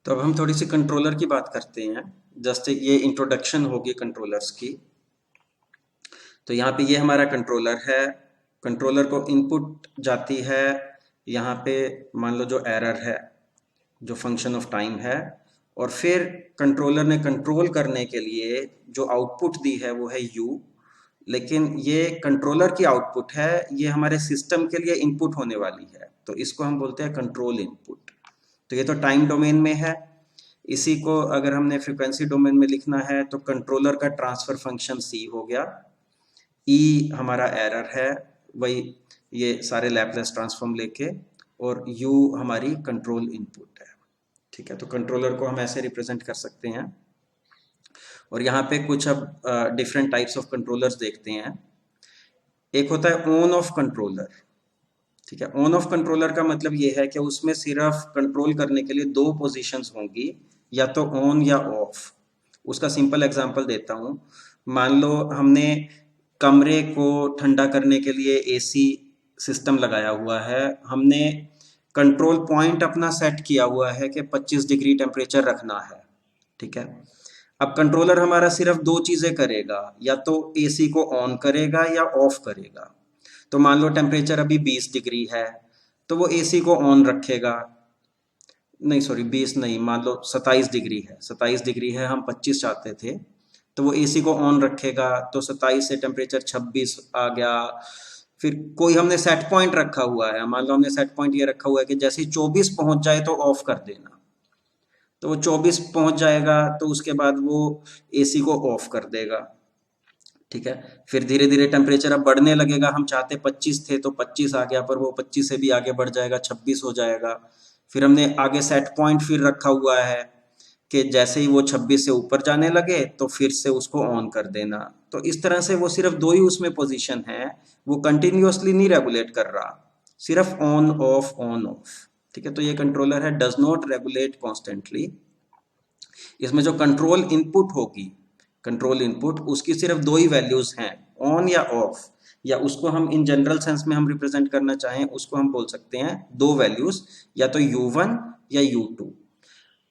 तो अब हम थोड़ी सी कंट्रोलर की बात करते हैं। जस्ट ये इंट्रोडक्शन होगी कंट्रोलर्स की। तो यहाँ पे ये हमारा कंट्रोलर है। कंट्रोलर को इनपुट जाती है यहाँ पे, मान लो जो एरर है, जो फंक्शन ऑफ टाइम है, और फिर कंट्रोलर ने कंट्रोल करने के लिए जो आउटपुट दी है वो है यू। लेकिन ये कंट्रोलर की आउटपुट है, ये हमारे सिस्टम के लिए इनपुट होने वाली है, तो इसको हम बोलते हैं कंट्रोल इनपुट। तो ये तो टाइम डोमेन में है। इसी को अगर हमने फ्रीक्वेंसी डोमेन में लिखना है तो कंट्रोलर का ट्रांसफर फंक्शन सी हो गया, ई हमारा एरर है, वही ये सारे लैपलेस ट्रांसफॉर्म लेके, और यू हमारी कंट्रोल इनपुट है। ठीक है, तो कंट्रोलर को हम ऐसे रिप्रेजेंट कर सकते हैं। और यहाँ पे कुछ अब डिफरेंट टाइप्स ऑफ कंट्रोलर्स देखते हैं। एक होता है ऑन ऑफ कंट्रोलर। ठीक है, ऑन ऑफ कंट्रोलर का मतलब ये है कि उसमें सिर्फ कंट्रोल करने के लिए दो पोजीशंस होंगी, या तो ऑन या ऑफ। उसका सिंपल एग्जांपल देता हूँ। मान लो हमने कमरे को ठंडा करने के लिए एसी सिस्टम लगाया हुआ है। हमने कंट्रोल पॉइंट अपना सेट किया हुआ है कि 25 डिग्री टेम्परेचर रखना है। ठीक है, अब कंट्रोलर हमारा सिर्फ दो चीजें करेगा, या तो एसी को ऑन करेगा या ऑफ करेगा। तो मान लो टेम्परेचर अभी 20 डिग्री है, तो वो एसी को ऑन रखेगा। नहीं सॉरी, 20 नहीं, मान लो 27 डिग्री है, 27 डिग्री है, हम 25 चाहते थे, तो वो एसी को ऑन रखेगा। तो 27 से टेम्परेचर 26 आ गया। फिर कोई हमने सेट पॉइंट रखा हुआ है, मान लो हमने सेट पॉइंट ये रखा हुआ है कि जैसे ही 24 पहुंच जाए तो ऑफ कर देना। तो वो 24 पहुंच जाएगा तो उसके बाद वो एसी को ऑफ कर देगा। ठीक है, फिर धीरे धीरे टेम्परेचर अब बढ़ने लगेगा। हम चाहते 25 थे तो 25 आ गया, पर वो 25 से भी आगे बढ़ जाएगा, 26 हो जाएगा। फिर हमने आगे सेट पॉइंट फिर रखा हुआ है कि जैसे ही वो 26 से ऊपर जाने लगे तो फिर से उसको ऑन कर देना। तो इस तरह से वो सिर्फ दो ही उसमें पोजीशन है, वो कंटिन्यूअसली नहीं रेगुलेट कर रहा, सिर्फ ऑन ऑफ। ठीक है, तो ये कंट्रोलर है, डज नॉट रेगुलेट कॉन्स्टेंटली। इसमें जो कंट्रोल इनपुट होगी, कंट्रोल इनपुट, उसकी सिर्फ दो ही वैल्यूज हैं, ऑन या ऑफ। या उसको हम इन जनरल सेंस में हम रिप्रेजेंट करना चाहें, उसको हम बोल सकते हैं दो वैल्यूज, या तो U1 या U2।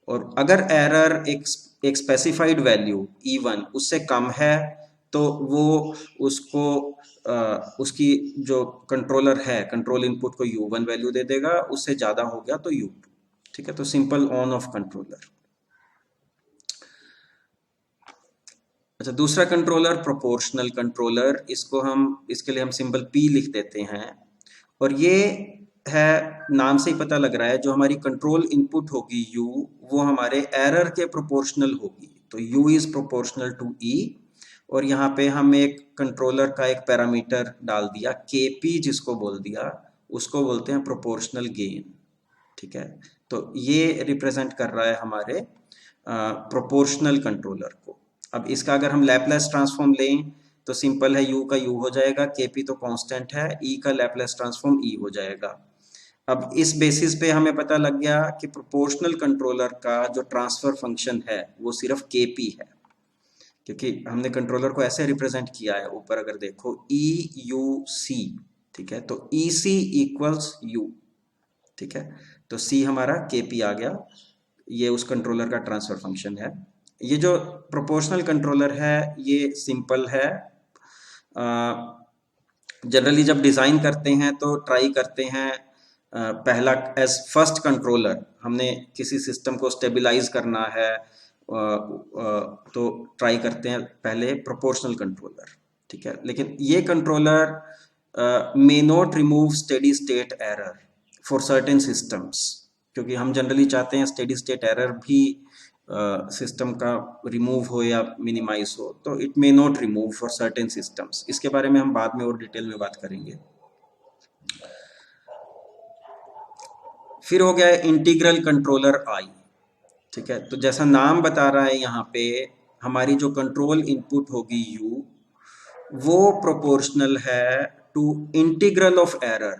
और अगर एरर एक स्पेसिफाइड वैल्यू E1 उससे कम है, तो वो उसको उसकी जो कंट्रोलर है, कंट्रोल इनपुट को U1 वैल्यू दे देगा, उससे ज्यादा हो गया तो U2। ठीक है, तो सिंपल ऑन ऑफ कंट्रोलर। अच्छा, दूसरा कंट्रोलर प्रोपोर्शनल कंट्रोलर, इसके लिए हम सिंबल P लिख देते हैं। और ये है, नाम से ही पता लग रहा है, जो हमारी कंट्रोल इनपुट होगी U, वो हमारे एरर के प्रोपोर्शनल होगी। तो U is proportional to E। और यहाँ पे हम एक कंट्रोलर का एक पैरामीटर डाल दिया KP, जिसको बोल दिया, उसको बोलते हैं प्रोपोर्शनल गेन। ठीक है, तो ये रिप्रेजेंट कर रहा है हमारे प्रोपोर्शनल कंट्रोलर को। अब इसका अगर हम लैपलेस ट्रांसफॉर्म लें तो सिंपल है, U का U हो जाएगा, KP तो कांस्टेंट है, E का लैपलेस ट्रांसफॉर्म E हो जाएगा। अब इस बेसिस पे हमें पता लग गया कि प्रोपोर्शनल कंट्रोलर का जो ट्रांसफर फंक्शन है वो सिर्फ KP है, क्योंकि हमने कंट्रोलर को ऐसे रिप्रेजेंट किया है। ऊपर अगर देखो EUC, ठीक है, तो EC इक्वल्स U। ठीक है, तो C हमारा KP आ गया, ये उस कंट्रोलर का ट्रांसफर फंक्शन है। ये जो प्रोपोर्शनल कंट्रोलर है ये सिंपल है। जनरली जब डिज़ाइन करते हैं तो ट्राई करते हैं, पहला एज फर्स्ट कंट्रोलर हमने किसी सिस्टम को स्टेबलाइज करना है, तो ट्राई करते हैं पहले प्रोपोर्शनल कंट्रोलर। ठीक है, लेकिन ये controller may not remove steady state error for certain systems, क्योंकि हम जनरली चाहते हैं स्टेडी स्टेट एरर भी सिस्टम का रिमूव हो या मिनिमाइज हो, तो it may not remove for certain systems. इसके बारे में हम बाद में और डिटेल में बात करेंगे। फिर हो गया इंटीग्रल कंट्रोलर आई। ठीक है, तो जैसा नाम बता रहा है यहाँ पे, हमारी जो कंट्रोल इनपुट होगी U, वो प्रोपोर्शनल है टू इंटीग्रल ऑफ एरर।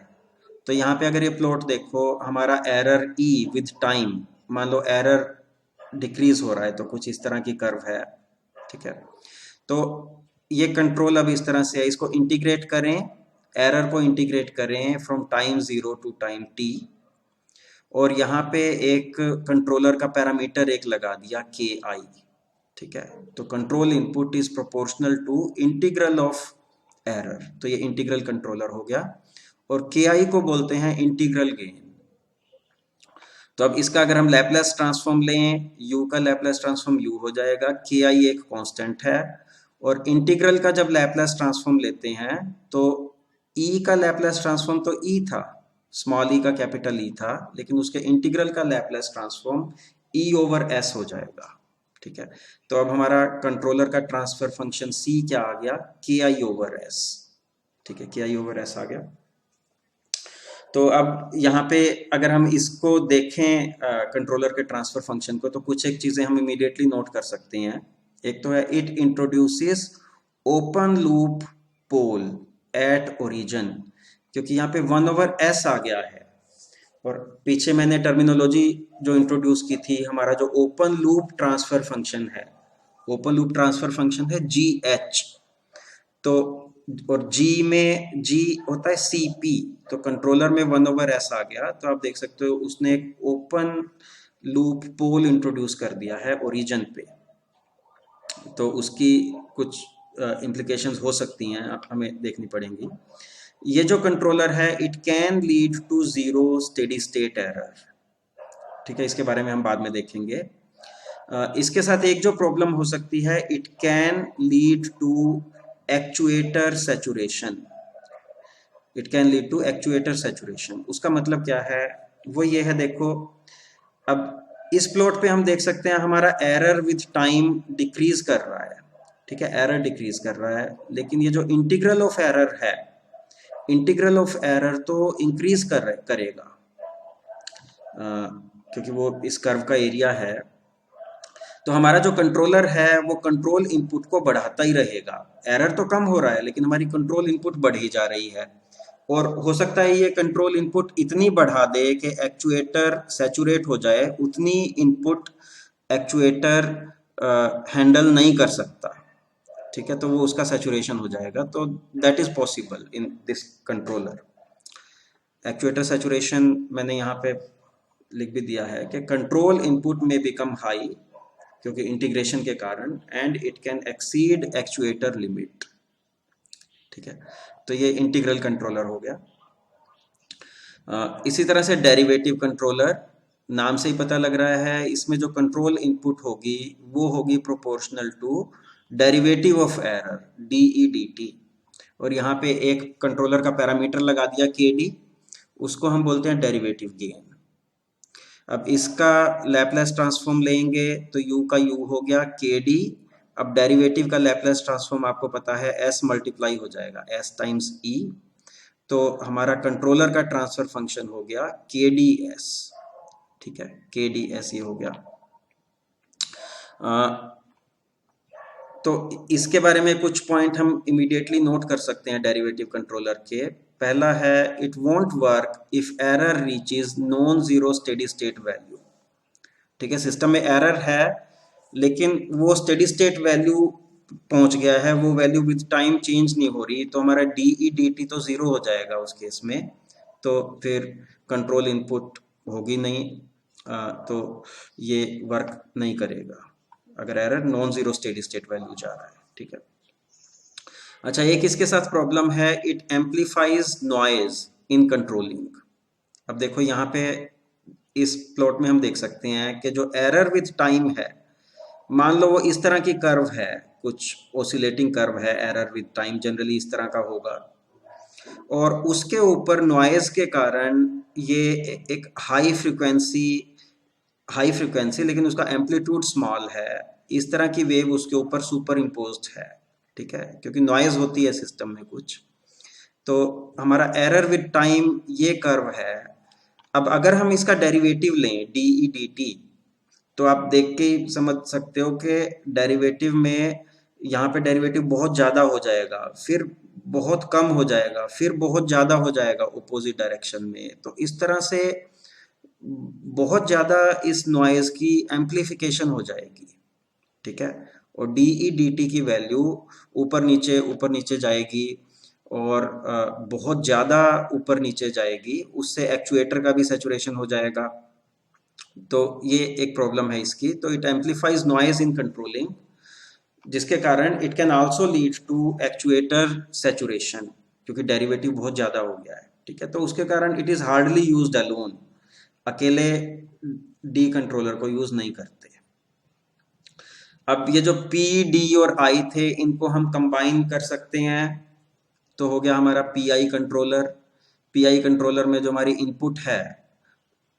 तो यहाँ पे अगर ये प्लॉट देखो, हमारा एरर E विद टाइम, मान लो एरर डिक्रीज हो रहा है तो कुछ इस तरह की कर्व है। ठीक है, तो ये कंट्रोल अब इस तरह से है, इसको इंटीग्रेट करें, एरर को इंटीग्रेट करें from time 0 to time T। और यहाँ पे एक कंट्रोलर का पैरामीटर एक लगा दिया के आई। ठीक है, तो control input is proportional to integral of error, तो ये इंटीग्रल कंट्रोलर हो गया। और के आई को बोलते हैं इंटीग्रल गेन। तो अब इसका अगर हम लैपलेस ट्रांसफॉर्म लें, u का लैपलेस ट्रांसफॉर्म u हो जाएगा, के आई एक कांस्टेंट है, और इंटीग्रल का जब लैपलेस ट्रांसफॉर्म लेते हैं तो e का लैपलेस ट्रांसफॉर्म तो e था, स्मॉल e का कैपिटल E था, लेकिन उसके इंटीग्रल का Laplace transform e over s हो जाएगा। ठीक है, तो अब हमारा कंट्रोलर का ट्रांसफर फंक्शन c क्या आ गया, के आई ओवर s। ठीक है, के आई ओवर s आ गया। तो अब यहाँ पे अगर हम इसको देखें कंट्रोलर के ट्रांसफर फंक्शन को, तो कुछ एक चीजें हम इमीडिएटली नोट कर सकते हैं। एक तो है it introduces open loop pole at origin, क्योंकि यहाँ पे 1/s आ गया है, और पीछे मैंने टर्मिनोलॉजी जो इंट्रोड्यूस की थी, हमारा जो ओपन लूप ट्रांसफर फंक्शन है, ओपन लूप ट्रांसफर फंक्शन है GH। तो और G में G होता है CP, तो कंट्रोलर में 1/s आ गया, तो आप देख सकते हो उसने एक ओपन लूप पोल इंट्रोड्यूस कर दिया है ओरिजिन पे। तो उसकी कुछ इम्प्लीकेशंस हो सकती हैं, आप हमें देखनी पड़ेंगी। ये जो कंट्रोलर है, it can lead to zero steady state error. ठीक है, इसके बारे में हम बाद में देखेंगे। इसके साथ एक जो प्रॉब्लम हो सकती है, it can lead to actuator saturation. It can lead to actuator saturation. उसका मतलब क्या है, वो ये है, देखो अब इस प्लॉट पे हम देख सकते हैं हमारा एरर विद टाइम डिक्रीज कर रहा है। ठीक है, एरर डिक्रीज कर रहा है, लेकिन ये जो इंटीग्रल ऑफ एरर है, इंटीग्रल ऑफ एरर तो इंक्रीज करेगा, क्योंकि वो इस कर्व का एरिया है। तो हमारा जो कंट्रोलर है वो कंट्रोल इनपुट को बढ़ाता ही रहेगा। एरर तो कम हो रहा है, लेकिन हमारी कंट्रोल इनपुट बढ़ी जा रही है, और हो सकता है ये कंट्रोल इनपुट इतनी बढ़ा दे कि एक्चुएटर सैचुरेट हो जाए, उतनी इनपुट एक्चुएटर हैंडल नहीं कर सकता। ठीक है, तो वो उसका सैचुरेशन हो जाएगा। तो that is possible in this controller. Actuator saturation मैंने यहाँ पे लिख भी दिया है कि कंट्रोल इनपुट में बिकम हाई, क्योंकि इंटीग्रेशन के कारण, and it can exceed actuator limit. ठीक है, तो ये इंटीग्रल कंट्रोलर हो गया। इसी तरह से डेरिवेटिव कंट्रोलर, नाम से ही पता लग रहा है, इसमें जो कंट्रोल इनपुट होगी वो होगी proportional to derivative of error, DE/DT। और यहाँ पे एक कंट्रोलर का पैरामीटर लगा दिया KD, उसको हम बोलते हैं डेरिवेटिव गेन। अब इसका लैपलेस ट्रांसफॉर्म लेंगे तो u का u हो गया KD। अब डेरिवेटिव का लैपलेस ट्रांसफॉर्म आपको पता है s मल्टीप्लाई हो जाएगा, s टाइम्स e। तो हमारा कंट्रोलर का ट्रांसफर फंक्शन हो गया KDS। ठीक है, KDS ये हो गया। तो इसके बारे में कुछ पॉइंट हम इमीडिएटली नोट कर सकते हैं डेरिवेटिव कंट्रोलर के। पहला है, it won't work if error reaches non zero steady state value. ठीक है, सिस्टम में एरर है, लेकिन वो स्टेडी स्टेट वैल्यू पहुंच गया है, वो वैल्यू विद टाइम चेंज नहीं हो रही, तो हमारा DE/DT तो जीरो हो जाएगा उस केस में। तो फिर कंट्रोल इनपुट होगी नहीं, तो ये वर्क नहीं करेगा अगर error non zero steady state value जा रहा है। ठीक है, अच्छा, एक इसके साथ प्रॉब्लम है, it amplifies noise in controlling. अब देखो यहाँ पे इस प्लॉट में हम देख सकते हैं कि जो एरर विद टाइम है, मान लो वो इस तरह की कर्व है, कुछ ओसिलेटिंग कर्व है, एरर विद टाइम जनरली इस तरह का होगा, और उसके ऊपर नॉइज के कारण ये एक हाई फ्रीक्वेंसी लेकिन उसका एम्पलीट्यूड स्मॉल है, इस तरह की वेव उसके ऊपर सुपर इम्पोज्ड है। ठीक है, क्योंकि नॉइज होती है सिस्टम में कुछ। तो हमारा एरर विद टाइम ये कर्व है। अब अगर हम इसका डेरिवेटिव लें DE/DT, तो आप देख के ही समझ सकते हो कि डेरिवेटिव में यहाँ पे डेरिवेटिव बहुत ज़्यादा हो जाएगा, फिर बहुत कम हो जाएगा, फिर बहुत ज़्यादा हो जाएगा अपोजिट डायरेक्शन में। तो इस तरह से बहुत ज़्यादा इस नॉइज की एम्प्लीफिकेशन हो जाएगी। ठीक है, और DE/DT की वैल्यू ऊपर नीचे जाएगी, और बहुत ज़्यादा ऊपर नीचे जाएगी, उससे एक्चुएटर का भी सैचुरेशन हो जाएगा। तो ये एक प्रॉब्लम है इसकी। तो it amplifies noise in controlling, जिसके कारण it can also lead to actuator saturation, क्योंकि डेरिवेटिव बहुत ज़्यादा हो गया है। ठीक है, तो उसके कारण it is hardly used alone, अकेले डी कंट्रोलर को यूज नहीं करते। अब ये जो पी डी और आई थे, इनको हम कंबाइन कर सकते हैं, तो हो गया हमारा P I controller. P I controller में जो हमारी इनपुट है,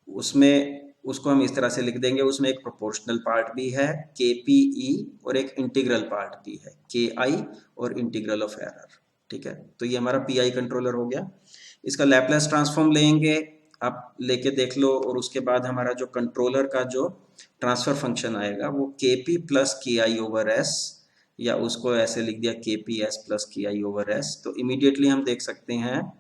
उसमें उसको हम इस तरह से लिख देंगे, उसमें एक प्रोपोर्शनल पार्ट भी है के पी ई, और एक इंटीग्रल पार्ट भी है के आई, और इंटीग्रल ऑफ एरर। ठीक है, तो ये हमारा पी आई कंट्रोलर हो गया। इसका लैपलेस ट्रांसफॉर्म लेंगे, आप लेके देख लो, और उसके बाद हमारा जो कंट्रोलर का जो ट्रांसफर फंक्शन आएगा वो के पी प्लस के आई ओवर एस, या उसको ऐसे लिख दिया के पी एस प्लस के आई ओवर एस। तो इमीडिएटली हम देख सकते हैं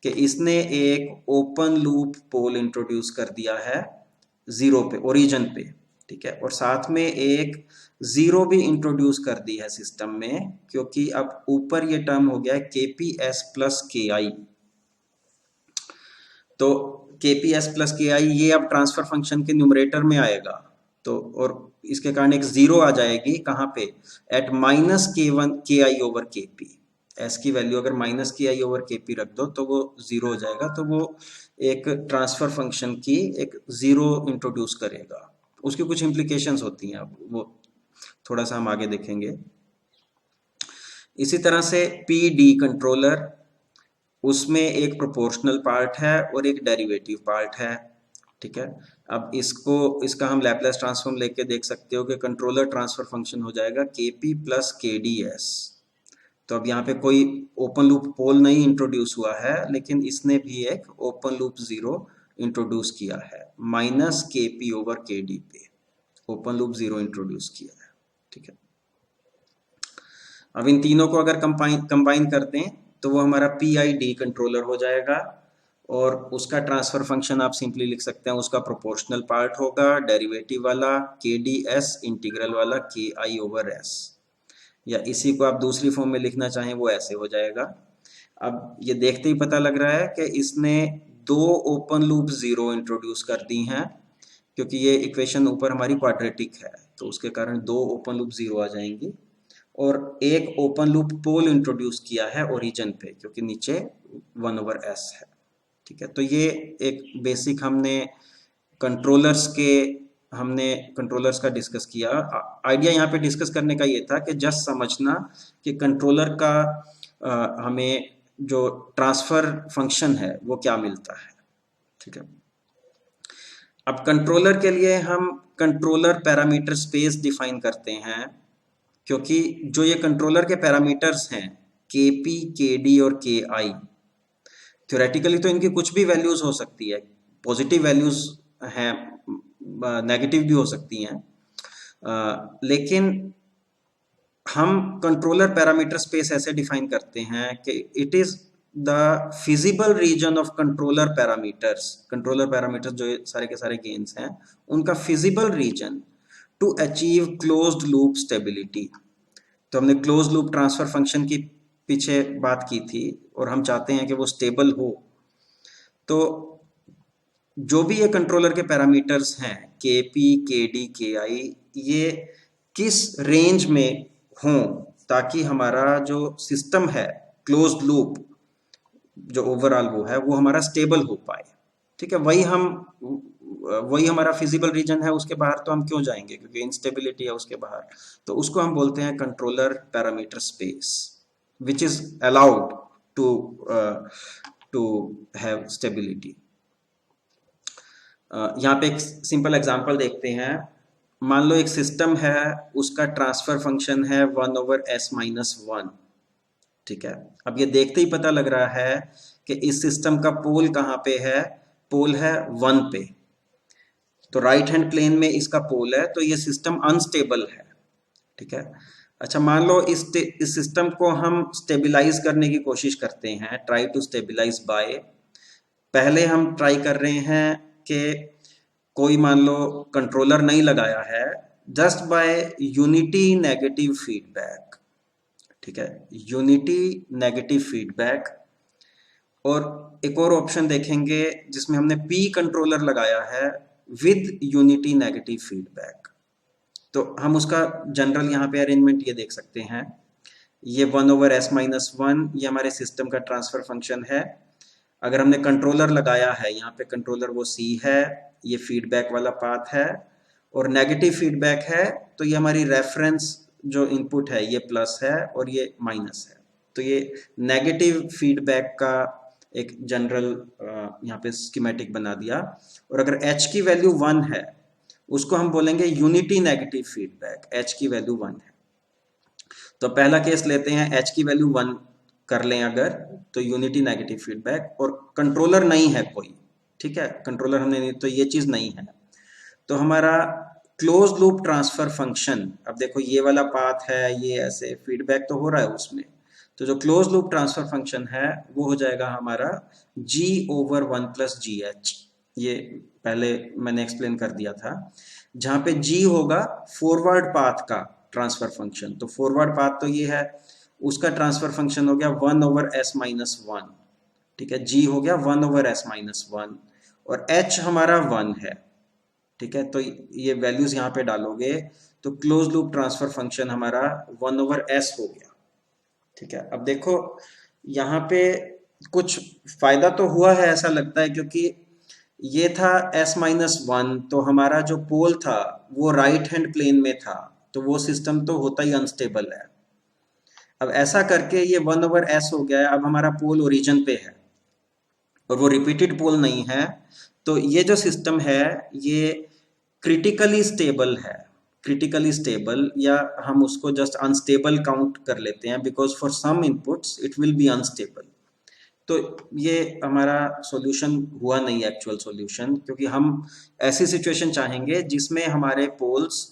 कि इसने एक ओपन लूप पोल इंट्रोड्यूस कर दिया है जीरो पे, ओरिजिन पे। ठीक है, और साथ में एक जीरो भी इंट्रोड्यूस कर दी है सिस्टम में, क्योंकि अब ऊपर ये टर्म हो गया है के पी एस प्लस के आई। तो के पी एस प्लस के आई ये अब ट्रांसफर फंक्शन के न्यूमरेटर में आएगा, तो और इसके कारण एक जीरो आ जाएगी कहाँ पे, एट माइनस के वन के आई ओवर के पी। एस की वैल्यू अगर माइनस के आई ओवर के पी रख दो तो वो जीरो हो जाएगा, तो वो एक ट्रांसफर फंक्शन की एक जीरो इंट्रोड्यूस करेगा। उसकी कुछ इम्प्लीकेशंस होती हैं, अब वो थोड़ा सा हम आगे देखेंगे। इसी तरह से पी डी कंट्रोलर, उसमें एक प्रोपोर्शनल पार्ट है और एक डेरिवेटिव पार्ट है। ठीक है, अब इसका हम लैपलेस ट्रांसफॉर्म लेके देख सकते हो कि कंट्रोलर ट्रांसफर फंक्शन हो जाएगा के पी प्लस के डी एस। तो अब यहाँ पे कोई ओपन लूप पोल नहीं इंट्रोड्यूस हुआ है, लेकिन इसने भी एक ओपन लूप जीरो इंट्रोड्यूस किया है, माइनस के पी ओवर के डी पे ओपन लूप जीरो इंट्रोड्यूस किया है। ठीक है, अब इन तीनों को अगर कंबाइन कर दें तो वो हमारा पी आई डी कंट्रोलर हो जाएगा, और उसका ट्रांसफर फंक्शन आप सिंपली लिख सकते हैं, उसका प्रोपोर्शनल पार्ट होगा डेरिवेटिव वाला के डी एस, इंटीग्रल वाला के आई ओवर एस, या इसी को आप दूसरी फॉर्म में लिखना चाहें वो ऐसे हो जाएगा। अब ये देखते ही पता लग रहा है कि इसने दो ओपन लूप जीरो इंट्रोड्यूस कर दी हैं, क्योंकि ये इक्वेशन ऊपर हमारी क्वाड्रेटिक है, तो उसके कारण दो ओपन लूप जीरो आ जाएंगी, और एक ओपन लूप पोल इंट्रोड्यूस किया है ओरिजिन पे, क्योंकि नीचे 1/s है। ठीक है, तो ये एक बेसिक हमने कंट्रोलर्स का डिस्कस किया। आइडिया यहाँ पे डिस्कस करने का ये था कि जस्ट समझना कि कंट्रोलर का हमें जो ट्रांसफर फंक्शन है वो क्या मिलता है। ठीक है, अब कंट्रोलर के लिए हम कंट्रोलर पैरामीटर स्पेस डिफाइन करते हैं, क्योंकि जो ये कंट्रोलर के पैरामीटर्स हैं के पी, के डी और के आई, थ्योरेटिकली तो इनकी कुछ भी वैल्यूज हो सकती है, पॉजिटिव वैल्यूज हैं, नेगेटिव भी हो सकती हैं, लेकिन हम कंट्रोलर पैरामीटर स्पेस ऐसे डिफाइन करते हैं कि it is the feasible region of controller parameters. Controller parameters जो सारे के सारे गेन्स हैं, उनका feasible region to achieve closed loop stability. तो हमने क्लोज लूप ट्रांसफर फंक्शन की पीछे बात की थी, और हम चाहते हैं कि वो स्टेबल हो। तो जो भी ये कंट्रोलर के पैरामीटर्स हैं के पी, के डी, के आई, ये किस रेंज में हों ताकि हमारा जो सिस्टम है क्लोज्ड लूप जो ओवरऑल वो हमारा स्टेबल हो पाए। ठीक है, वही हमारा फिजिबल रीजन है, उसके बाहर तो हम क्यों जाएंगे, क्योंकि इंस्टेबिलिटी है उसके बाहर। तो उसको हम बोलते हैं controller parameter space which is allowed to have stability. यहाँ पे एक सिंपल एग्जांपल देखते हैं। मान लो एक सिस्टम है, उसका ट्रांसफर फंक्शन है 1/s-1। ठीक है, अब ये देखते ही पता लग रहा है कि इस सिस्टम का पोल कहाँ पे है, पोल है 1 पे। तो राइट हैंड प्लेन में इसका पोल है, तो ये सिस्टम अनस्टेबल है। ठीक है, अच्छा मान लो इस सिस्टम को हम स्टेबलाइज करने की कोशिश करते हैं, ट्राई टू स्टेबलाइज बाय। पहले हम ट्राई कर रहे हैं कि कोई मान लो कंट्रोलर नहीं लगाया है, just by unity negative feedback. ठीक है, यूनिटी नेगेटिव फीडबैक। और एक और ऑप्शन देखेंगे जिसमें हमने पी कंट्रोलर लगाया है, विद यूनिटी नेगेटिव फीडबैक। तो हम उसका जनरल यहाँ पे अरेंजमेंट ये देख सकते हैं, ये 1/s-1 ये हमारे सिस्टम का ट्रांसफर फंक्शन है। अगर हमने कंट्रोलर लगाया है, यहाँ पे कंट्रोलर वो C है, ये फीडबैक वाला पाथ है, और नेगेटिव फीडबैक है तो ये हमारी रेफरेंस जो इनपुट है ये प्लस है और ये माइनस है। तो ये नेगेटिव फीडबैक का एक जनरल यहाँ पे स्कीमेटिक बना दिया। और अगर h की वैल्यू 1 है उसको हम बोलेंगे यूनिटी नेगेटिव फीडबैक, h की वैल्यू 1 है। तो पहला केस लेते हैं, h की वैल्यू 1 कर लें अगर, तो यूनिटी नेगेटिव फीडबैक, और कंट्रोलर नहीं है कोई, ठीक है, कंट्रोलर हमने नहीं, तो ये चीज नहीं है, तो हमारा क्लोज लूप ट्रांसफर फंक्शन, अब देखो ये वाला पाथ है, ये ऐसे फीडबैक तो हो रहा है उसमें, तो जो क्लोज लूप ट्रांसफर फंक्शन है वो हो जाएगा हमारा G/1 + GH। ये पहले मैंने एक्सप्लेन कर दिया था, जहां पे G होगा फॉरवर्ड पाथ का ट्रांसफर फंक्शन, तो फॉरवर्ड पाथ तो ये है, उसका ट्रांसफर फंक्शन हो गया 1/s-1, ठीक है, G हो गया 1/s-1, और H हमारा 1 है, ठीक है, तो ये वैल्यूज यहाँ पे डालोगे तो क्लोज लूप ट्रांसफर फंक्शन हमारा 1/s हो गया, ठीक है। अब देखो यहाँ पे कुछ फायदा तो हुआ है ऐसा लगता है, क्योंकि ये था s-1, तो हमारा जो पोल था वो राइट हैंड प्लेन में था, तो वो सिस्टम तो होता ही अनस्टेबल है। अब ऐसा करके ये 1/s हो गया है, अब हमारा पोल ओरिजिन पे है और वो रिपीटेड पोल नहीं है, तो ये जो सिस्टम है ये क्रिटिकली स्टेबल है, क्रिटिकली स्टेबल, या हम उसको जस्ट अनस्टेबल काउंट कर लेते हैं, because for some inputs it will be unstable. तो ये हमारा सॉल्यूशन हुआ नहीं एक्चुअल सॉल्यूशन, क्योंकि हम ऐसी सिचुएशन चाहेंगे जिसमें हमारे पोल्स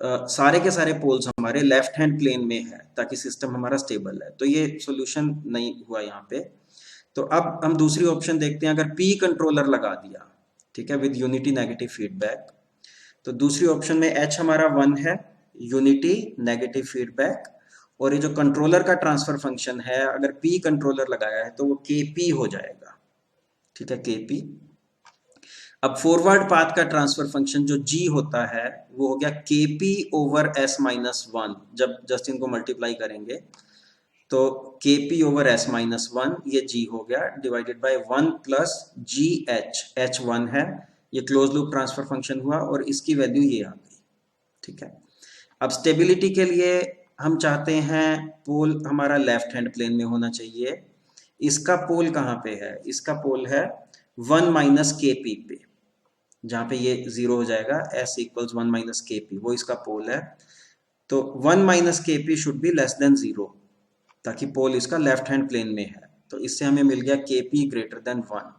सारे के सारे पोल्स हमारे लेफ्ट हैंड प्लेन में है, ताकि सिस्टम हमारा स्टेबल है, तो ये सॉल्यूशन नहीं हुआ यहाँ पे। तो अब हम दूसरी ऑप्शन देखते हैं, अगर P कंट्रोलर लगा दिया, ठीक है, विद यूनिटी नेगेटिव फीडबैक, तो दूसरी ऑप्शन में H हमारा 1 है, यूनिटी नेगेटिव फीडबैक, और ये जो कंट्रोलर का ट्रांसफर फंक्शन है, अगर P कंट्रोलर लगाया है तो वो KP हो जाएगा, ठीक है, KP। अब फॉरवर्ड पाथ का ट्रांसफर फंक्शन जो G होता है वो हो गया KP/s-1, जब जस्ट इनको मल्टीप्लाई करेंगे तो KP/s-1 ये G हो गया, डिवाइडेड बाय 1 + GH, H 1 है, ये क्लोज लूप ट्रांसफर फंक्शन हुआ और इसकी वैल्यू ये आ गई, ठीक है। अब स्टेबिलिटी के लिए हम चाहते हैं पोल हमारा लेफ्ट हैंड प्लेन में होना चाहिए, इसका पोल कहाँ पे है, इसका पोल है 1 - KP पे, जहां पे ये 0 हो जाएगा, s = 1 - KP, वो इसका पोल है, तो 1 - KP should be less than 0, ताकि पोल इसका लेफ्ट हैंड प्लेन में है, तो इससे हमें मिल गया KP > 1,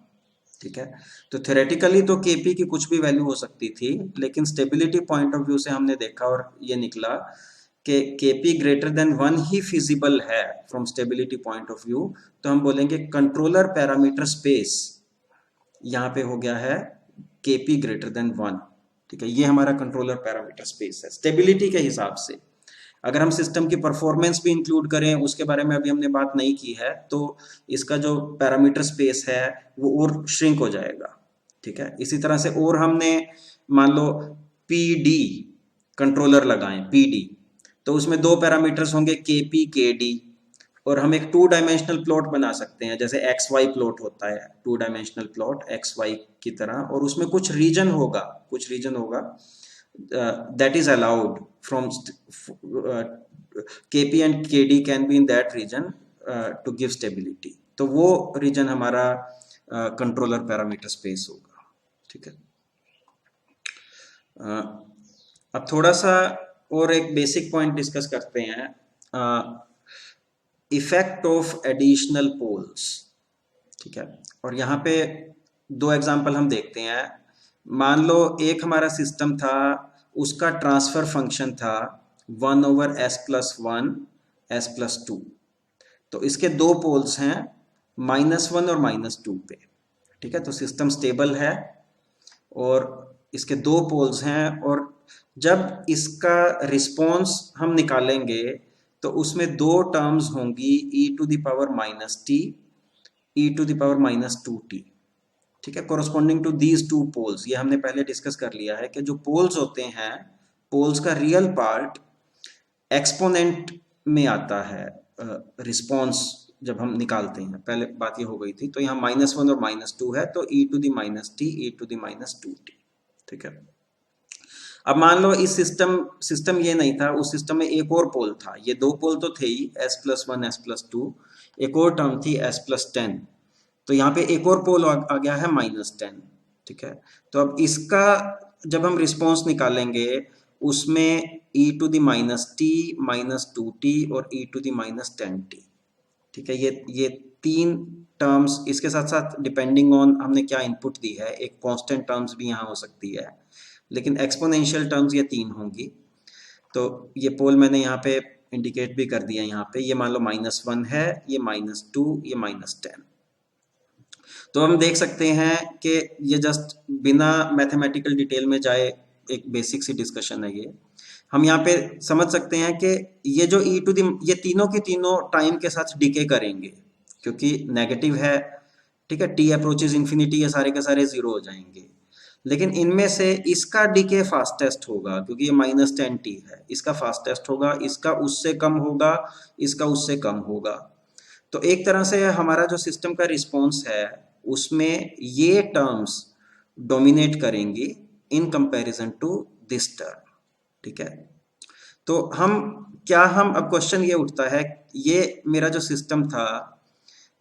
ठीक है। तो थ्योरेटिकली तो KP की कुछ भी वैल्यू हो सकती थी, लेकिन स्टेबिलिटी पॉइंट ऑफ व्यू से हमने देखा और ये निकला कि KP > 1 ही फिजिबल है from stability point of view, तो हम बोलेंगे कंट्रोलर पैरामीटर स्पेस यहाँ पे हो गया है KP > 1, ठीक है, ये हमारा कंट्रोलर पैरामीटर स्पेस है स्टेबिलिटी के हिसाब से। अगर हम सिस्टम की परफॉर्मेंस भी इंक्लूड करें, उसके बारे में अभी हमने बात नहीं की है, तो इसका जो पैरामीटर स्पेस है वो और श्रिंक हो जाएगा, ठीक है। इसी तरह से और हमने मान लो PD कंट्रोलर लगाएं, PD, तो उसमें दो पैरामीटर्स होंगे KP KD, और हम एक 2 डायमेंशनल प्लॉट बना सकते हैं, जैसे XY प्लॉट होता है, 2 डायमेंशनल प्लॉट XY की तरह, और उसमें कुछ रीजन होगा that is allowed from KP and KD can be in that region to give stability, तो वो रीजन हमारा कंट्रोलर पैरामीटर स्पेस होगा, ठीक है। अब थोड़ा सा और एक बेसिक पॉइंट डिस्कस करते हैं, इफेक्ट ऑफ एडिशनल पोल्स, ठीक है। और यहाँ पे 2 एग्जांपल हम देखते हैं। मान लो एक हमारा सिस्टम था, उसका ट्रांसफर फंक्शन था 1/s+1 s+2, तो इसके 2 पोल्स हैं -1 और -2 पे, ठीक है, तो सिस्टम स्टेबल है और इसके 2 पोल्स हैं, और जब इसका रिस्पॉन्स हम निकालेंगे तो उसमें 2 टर्म्स होंगी, e⁻⁻t, e⁻⁻2t, ठीक है, corresponding to these two poles, ये हमने पहले डिस्कस कर लिया है कि जो पोल्स होते हैं, पोल्स का रियल पार्ट एक्सपोनेंट में आता है रिस्पॉन्स जब हम निकालते हैं, पहले बात ये हो गई थी। तो यहाँ -1 और -2 है, तो e to the minus t, e to the minus 2t। ठीक है, अब मान लो इस सिस्टम ये नहीं था, उस सिस्टम में एक और पोल था, ये दो पोल तो थे ही, s+1 s+2, एक और टर्म थी s+10, तो यहाँ पे एक और पोल आ गया है -10। ठीक है, तो अब इसका जब हम रिस्पॉन्स निकालेंगे उसमें e to the minus t, -2t और e to the minus 10t। ठीक है, ये तीन टर्म्स, इसके साथ साथ डिपेंडिंग ऑन हमने क्या इनपुट दी है, एक कांस्टेंट टर्म्स भी यहाँ हो सकती है, लेकिन एक्सपोनेंशियल टर्म्स ये तीन होंगी। तो ये पोल मैंने यहाँ पे इंडिकेट भी कर दिया, यहाँ पे ये मान लो -1 है, ये -2, ये -10। तो हम देख सकते हैं कि ये जस्ट बिना मैथमेटिकल डिटेल में जाए एक बेसिक सी डिस्कशन है ये, हम यहाँ पे समझ सकते हैं कि ये जो e टू दी, ये तीनों की तीनों टाइम के साथ डिके करेंगे क्योंकि नेगेटिव है। ठीक है, t अप्रोचेज इन्फिनिटी, ये सारे के सारे जीरो हो जाएंगे, लेकिन इनमें से इसका डिके फास्टेस्ट होगा क्योंकि ये -10t है, इसका फास्टेस्ट होगा, इसका उससे कम होगा, इसका उससे कम होगा। तो एक तरह से हमारा जो सिस्टम का रिस्पॉन्स है उसमें ये टर्म्स डोमिनेट करेंगी in comparison to this term. ठीक है, तो हम अब क्वेश्चन ये उठता है, ये मेरा जो सिस्टम था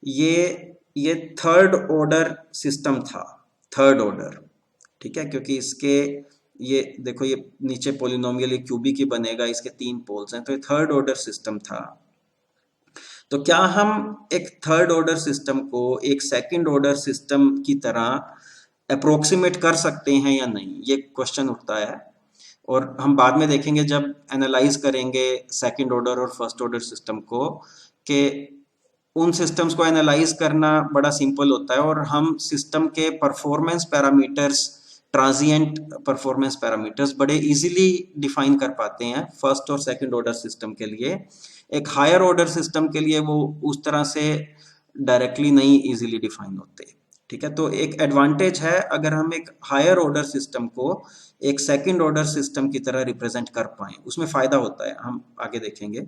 ये थर्ड ऑर्डर सिस्टम था, थर्ड ऑर्डर। ठीक है, क्योंकि इसके ये देखो, ये नीचे पोलिनोमियल, ये क्यूबिक ही बनेगा, इसके 3 पोल्स हैं, तो ये थर्ड ऑर्डर सिस्टम था। तो क्या हम एक थर्ड ऑर्डर सिस्टम को एक सेकंड ऑर्डर सिस्टम की तरह अप्रोक्सीमेट कर सकते हैं या नहीं, ये क्वेश्चन उठता है। और हम बाद में देखेंगे जब एनालाइज करेंगे सेकंड ऑर्डर और फर्स्ट ऑर्डर सिस्टम को, कि उन सिस्टम्स को एनालाइज करना बड़ा सिंपल होता है और हम सिस्टम के performance parameters, transient performance parameters बड़े इजीली डिफाइन कर पाते हैं फर्स्ट और सेकंड ऑर्डर सिस्टम के लिए। एक हायर ऑर्डर सिस्टम के लिए वो उस तरह से डायरेक्टली नहीं इजीली डिफाइन होते। ठीक है, तो एक एडवांटेज है अगर हम एक हायर ऑर्डर सिस्टम को एक सेकंड ऑर्डर सिस्टम की तरह रिप्रेजेंट कर पाए, उसमें फायदा होता है, हम आगे देखेंगे।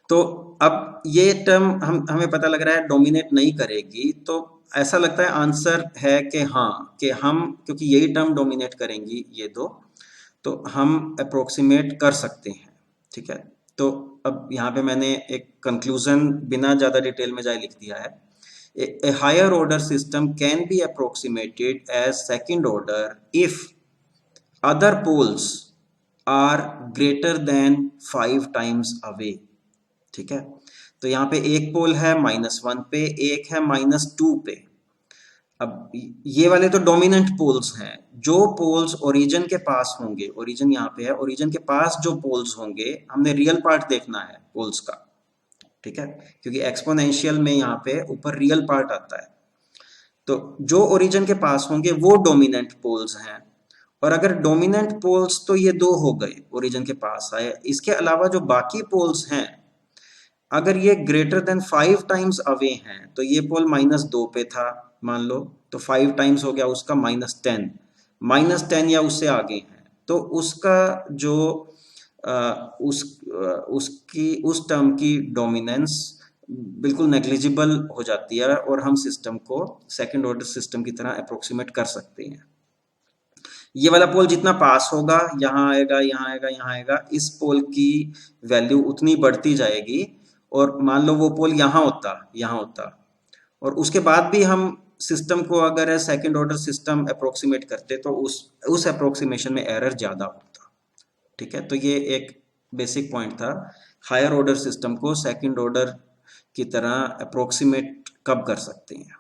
तो अब ये टर्म हमें पता लग रहा है डोमिनेट नहीं करेगी, तो ऐसा लगता है आंसर है कि हाँ, कि हम क्योंकि यही टर्म डोमिनेट करेंगी ये दो, तो हम अप्रोक्सीमेट कर सकते हैं। ठीक है, तो अब यहाँ पे मैंने एक कंक्लूजन बिना ज़्यादा डिटेल में जाए लिख दिया है। A higher order system can be approximated as second order if other poles are greater than 5 times away. ठीक है, तो यहाँ पे एक पोल है -1 पे, एक है -2 पे। अब ये वाले तो डोमिनेंट पोल्स हैं, जो पोल्स ओरिजिन के पास होंगे, ओरिजिन यहाँ पे है, ओरिजिन के पास जो पोल्स होंगे, हमने रियल पार्ट देखना है पोल्स का। ठीक है, क्योंकि एक्सपोनेंशियल में यहाँ पे ऊपर रियल पार्ट आता है, तो जो ओरिजिन के पास होंगे वो डोमिनेंट पोल्स हैं। और अगर डोमिनेंट पोल्स तो ये दो हो गए ओरिजिन के पास आए, इसके अलावा जो बाकी पोल्स हैं अगर ये ग्रेटर देन 5 टाइम्स अवे हैं, तो ये पोल -2 पे था मान लो, तो 5 टाइम्स हो गया उसका -10 या उससे आगे हैं, तो उसका जो उस टर्म की डोमिनेंस बिल्कुल नेग्लिजिबल हो जाती है और हम सिस्टम को सेकंड ऑर्डर सिस्टम की तरह अप्रोक्सीमेट कर सकते हैं। ये वाला पोल जितना पास होगा, यहाँ आएगा, यहाँ आएगा, यहाँ आएगा, इस पोल की वैल्यू उतनी बढ़ती जाएगी। और मान लो वो पोल यहाँ होता और उसके बाद भी हम सिस्टम को अगर सेकंड ऑर्डर सिस्टम अप्रोक्सीमेट करते तो उस अप्रोक्सीमेशन में एरर ज़्यादा होता। ठीक है, तो ये एक बेसिक पॉइंट था, हायर ऑर्डर सिस्टम को सेकंड ऑर्डर की तरह अप्रोक्सीमेट कब कर सकते हैं।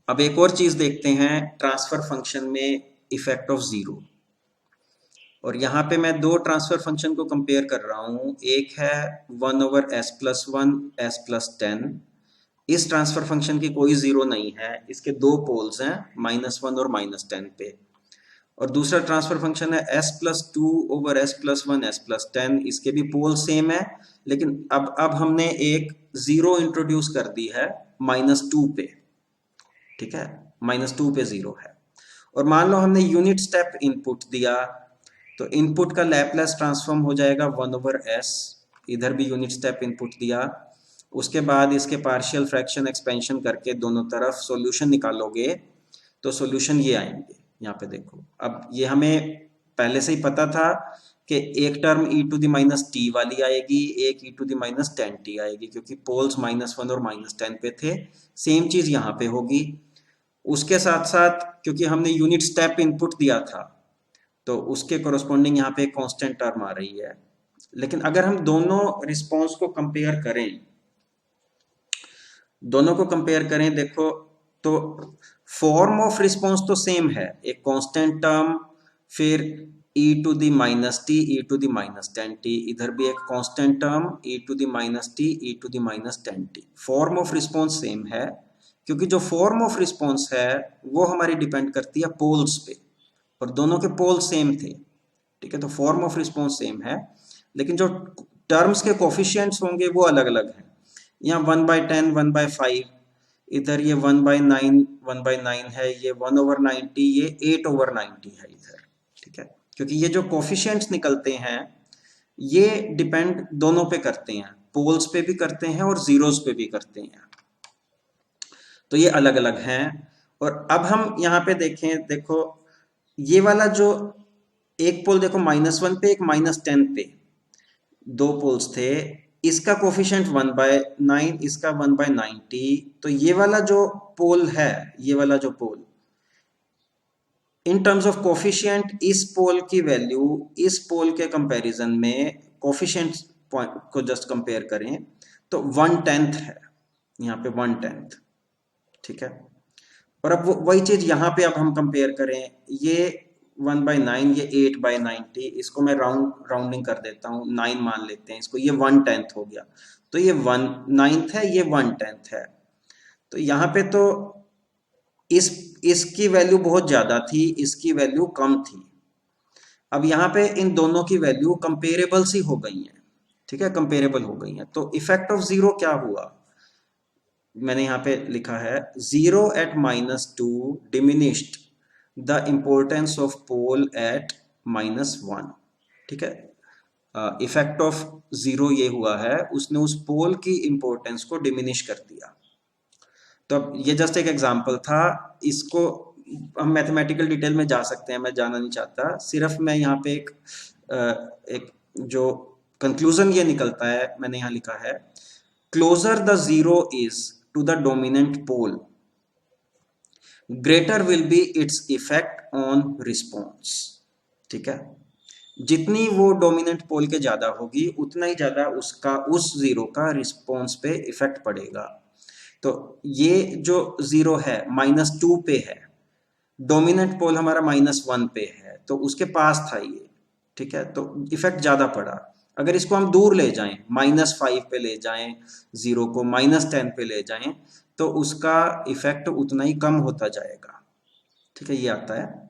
अब एक और चीज़ देखते हैं ट्रांसफर फंक्शन में इफेक्ट ऑफ ज़ीरो। और यहाँ पे मैं दो ट्रांसफर फंक्शन को कंपेयर कर रहा हूँ, एक है 1/s+1 s+10। इस ट्रांसफर फंक्शन की कोई जीरो नहीं है, इसके दो पोल्स हैं -1 और -10 पे। और दूसरा ट्रांसफर फंक्शन है s+2/s+1 s+10, इसके भी पोल सेम है, लेकिन अब हमने एक जीरो इंट्रोड्यूस कर दी है -2 पे, ठीक है, -2 पे 0 है। और मान लो हमने यूनिट स्टेप इनपुट दिया, तो इनपुट का लैपलेस ट्रांसफॉर्म हो जाएगा 1/s, इधर भी यूनिट स्टेप इनपुट दिया, उसके बाद इसके पार्शियल फ्रैक्शन एक्सपेंशन करके दोनों तरफ सॉल्यूशन निकालोगे तो सॉल्यूशन ये आएंगे। यहाँ पे देखो, अब ये हमें पहले से ही पता था कि एक टर्म e⁻t वाली आएगी, एक e⁻10t आएगी, क्योंकि पोल्स -1 और -10 पे थे। सेम चीज यहाँ पे होगी। उसके साथ साथ क्योंकि हमने यूनिट स्टेप इनपुट दिया था, तो उसके कोरस्पॉन्डिंग यहाँ पे एक कांस्टेंट टर्म आ रही है। लेकिन अगर हम दोनों रिस्पॉन्स को कंपेयर करें, देखो तो फॉर्म ऑफ रिस्पॉन्स तो सेम है, एक कांस्टेंट टर्म, फिर e⁻t e⁻10t, इधर भी एक constant term e⁻t e⁻10t। Form of response same है, क्योंकि जो फॉर्म ऑफ रिस्पॉन्स है वो हमारी डिपेंड करती है पोल्स पे, और दोनों के पोल सेम थे, ठीक है। तो फॉर्म ऑफ रिस्पॉन्स सेम है, लेकिन जो टर्म्स के कोफिशिएंट्स होंगे वो अलग अलग हैं। यहाँ 1/10 1/5, इधर ये 1/9 1/9 है, ये 1/90, ये 8/90 है इधर, ठीक है। क्योंकि ये जो कोफिशिएंट्स निकलते हैं ये डिपेंड दोनों पे करते हैं, पोल्स पे भी करते हैं और जीरोस पे भी करते हैं, तो ये अलग अलग हैं। और अब हम यहाँ पे देखें, देखो ये वाला जो एक पोल देखो -1 पे, एक -10 पे, दो पोल्स थे, इसका कोफिशिएंट 1/9, इसका 1/90। तो ये वाला जो पोल है, ये वाला जो पोल इन टर्म्स ऑफ कोफिशिएंट, इस पोल की वैल्यू इस पोल के कंपैरिजन में कोफिशिएंट को जस्ट कंपेयर करें तो 1/10 है, यहाँ पे 1/10, ठीक है। और अब वही चीज यहाँ पे अब हम कंपेयर करें, ये 1/9, ये 8/90, इसको मैं राउंडिंग कर देता हूँ, 9 मान लेते हैं इसको, ये 1/10 हो गया। तो ये 1/9 है, ये 1/10 है। तो यहाँ पे तो इसकी वैल्यू बहुत ज्यादा थी, इसकी वैल्यू कम थी। अब यहाँ पे इन दोनों की वैल्यू कंपेरेबल सी हो गई है, ठीक है, कंपेरेबल हो गई है। तो इफेक्ट ऑफ जीरो क्या हुआ, मैंने यहाँ पे लिखा है 0 at -2 diminished the importance of pole at -1, ठीक है। इफेक्ट ऑफ जीरो ये हुआ है, उसने उस पोल की इंपॉर्टेंस को डिमिनिश कर दिया। तो अब ये जस्ट एक एग्जांपल था, इसको हम मैथमेटिकल डिटेल में जा सकते हैं, मैं जाना नहीं चाहता। सिर्फ मैं यहाँ पे एक जो कंक्लूजन ये निकलता है, मैंने यहाँ लिखा है, closer the zero is to the dominant pole, greater will be its effect on response, ठीक है। जितनी वो डोमिनेंट पोल के ज्यादा होगी, उतना ही ज्यादा उसका, उस जीरो का रिस्पॉन्स पे इफेक्ट पड़ेगा। तो ये जो जीरो है -2 पे है, डोमिनेंट पोल हमारा -1 पे है, तो उसके पास था ये, ठीक है, तो इफेक्ट ज्यादा पड़ा। अगर इसको हम दूर ले जाएं, -5 पे ले जाएं, जीरो को -10 पे ले जाएं, तो उसका इफेक्ट उतना ही कम होता जाएगा, ठीक है। ये आता है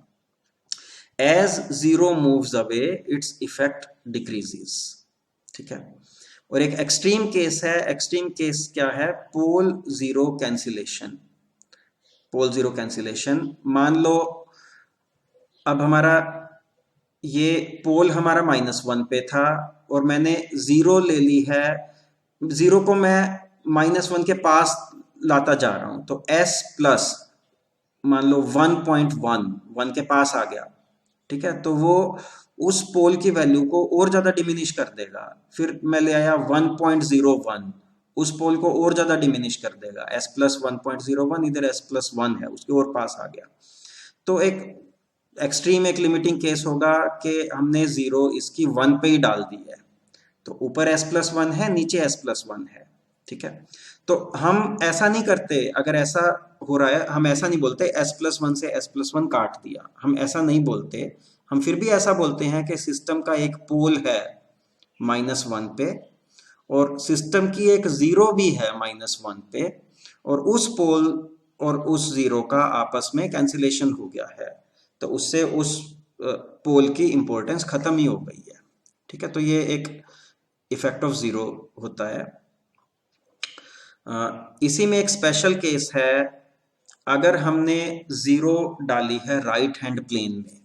as zero moves away its effect decreases, ठीक है। और एक एक्सट्रीम केस है, एक्सट्रीम केस क्या है, pole zero cancellation. Pole zero cancellation, मान लो अब हमारा ये पोल हमारा -1 पे था और मैंने जीरो ले ली है, जीरो को मैं -1 के पास लाता जा रहा हूं, तो s प्लस मान लो 1.1 के पास आ गया, ठीक है। तो वो उस पोल की वैल्यू को और ज्यादा डिमिनिश कर देगा। फिर मैं ले आया 1.01, उस पोल को और ज्यादा डिमिनिश कर देगा, s प्लस 1.01, इधर s प्लस 1 है, उसके और पास आ गया। तो एक एक्सट्रीम, एक लिमिटिंग केस होगा कि हमने जीरो इसकी 1 पे ही डाल दी है, तो ऊपर s प्लस 1 है, नीचे s प्लस 1 है, ठीक है। तो हम ऐसा नहीं करते, अगर ऐसा हो रहा है हम ऐसा नहीं बोलते s प्लस 1 से s प्लस 1 काट दिया, हम ऐसा नहीं बोलते। हम फिर भी ऐसा बोलते हैं कि सिस्टम का एक पोल है -1 पे और सिस्टम की एक जीरो भी है -1 पे, और उस पोल और उस जीरो का आपस में कैंसिलेशन हो गया है, तो उससे उस पोल की इंपॉर्टेंस खत्म ही हो गई है, ठीक है। तो ये एक इफेक्ट ऑफ जीरो होता है। इसी में एक स्पेशल केस है, अगर हमने जीरो डाली है राइट हैंड प्लेन में,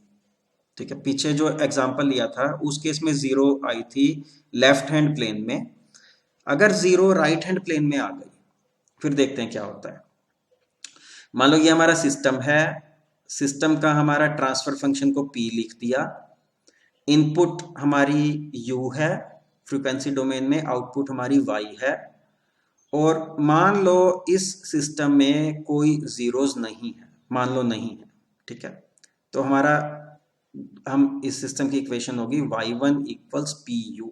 ठीक है, पीछे जो एग्जांपल लिया था उस केस में जीरो आई थी लेफ्ट हैंड प्लेन में, अगर जीरो राइट हैंड प्लेन में आ गई फिर देखते हैं क्या होता है। मान लो ये हमारा सिस्टम है, सिस्टम का हमारा ट्रांसफर फंक्शन को p लिख दिया, इनपुट हमारी u है फ्रीक्वेंसी डोमेन में, आउटपुट हमारी y है, और मान लो इस सिस्टम में कोई जीरोस नहीं है, मान लो नहीं है, ठीक है, तो हम इस सिस्टम की इक्वेशन होगी y1 इक्वल्स पी यू,